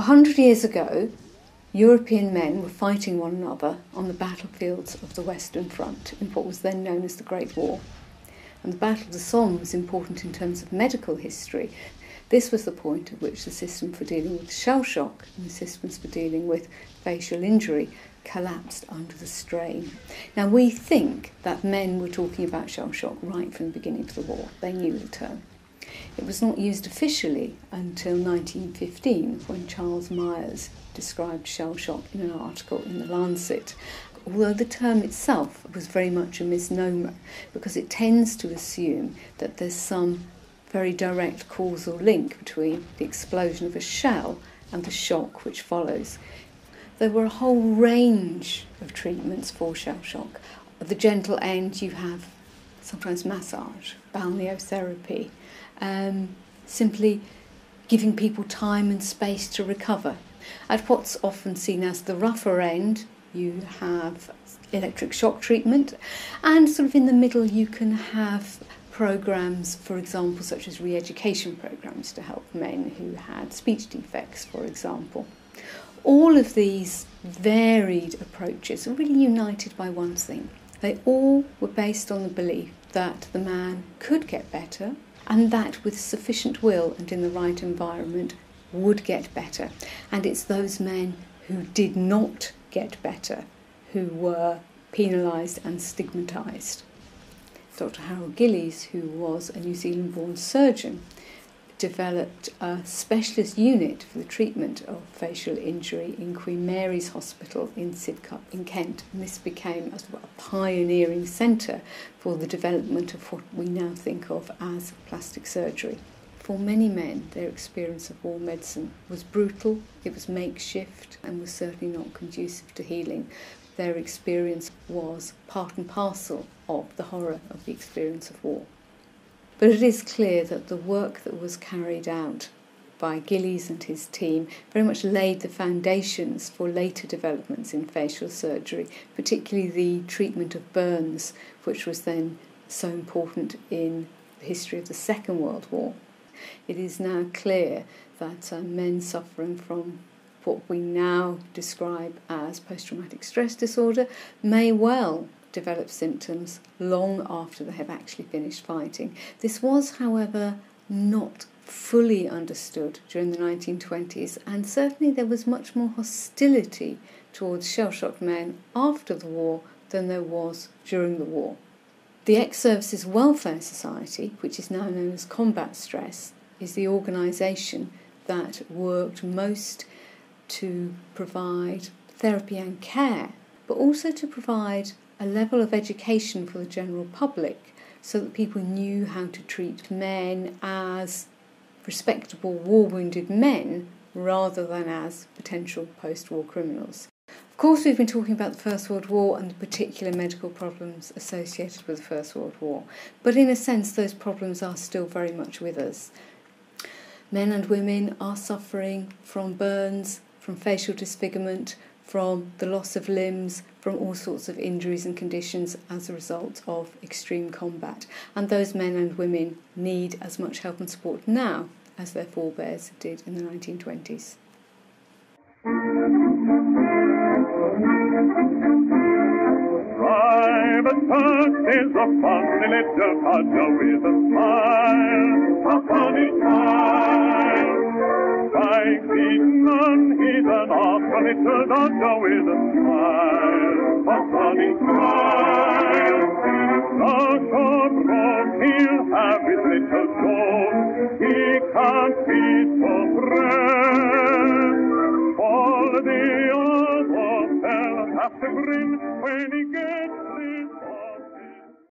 100 years ago, European men were fighting one another on the battlefields of the Western Front in what was then known as the Great War. And the Battle of the Somme was important in terms of medical history. This was the point at which the system for dealing with shell shock and the systems for dealing with facial injury collapsed under the strain. Now, we think that men were talking about shell shock right from the beginning of the war. They knew the term. It was not used officially until 1915, when Charles Myers described shell shock in an article in The Lancet, although the term itself was very much a misnomer, because it tends to assume that there's some very direct causal link between the explosion of a shell and the shock which follows. There were a whole range of treatments for shell shock. At the gentle end, you have sometimes massage, balneotherapy, simply giving people time and space to recover. At what's often seen as the rougher end, you have electric shock treatment, and sort of in the middle you can have programs, for example, such as re-education programs to help men who had speech defects, for example. All of these varied approaches are really united by one thing. They all were based on the belief that the man could get better, and that with sufficient will and in the right environment would get better. And it's those men who did not get better who were penalised and stigmatised. Dr Harold Gillies, who was a New Zealand-born surgeon, developed a specialist unit for the treatment of facial injury in Queen Mary's Hospital in Sidcup in Kent. And this became a pioneering centre for the development of what we now think of as plastic surgery. For many men, their experience of war medicine was brutal, it was makeshift, and was certainly not conducive to healing. Their experience was part and parcel of the horror of the experience of war. But it is clear that the work that was carried out by Gillies and his team very much laid the foundations for later developments in facial surgery, particularly the treatment of burns, which was then so important in the history of the Second World War. It is now clear that men suffering from what we now describe as post-traumatic stress disorder may well develop symptoms long after they have actually finished fighting. This was, however, not fully understood during the 1920s, and certainly there was much more hostility towards shell-shocked men after the war than there was during the war. The Ex-Services Welfare Society, which is now known as Combat Stress, is the organisation that worked most to provide therapy and care, but also to provide a level of education for the general public so that people knew how to treat men as respectable war-wounded men rather than as potential post-war criminals. Of course, we've been talking about the First World War and the particular medical problems associated with the First World War, but in a sense those problems are still very much with us. Men and women are suffering from burns, from facial disfigurement, from the loss of limbs, from all sorts of injuries and conditions as a result of extreme combat. And those men and women need as much help and support now as their forebears did in the 1920s. Private Perks is a funny little codger with a funny smile. 5 feet none, he's an awful little dodger with a funny smile. The short road, he'll have his little joke, he can't be so pressed. All the other fellas have to grin when he gets this.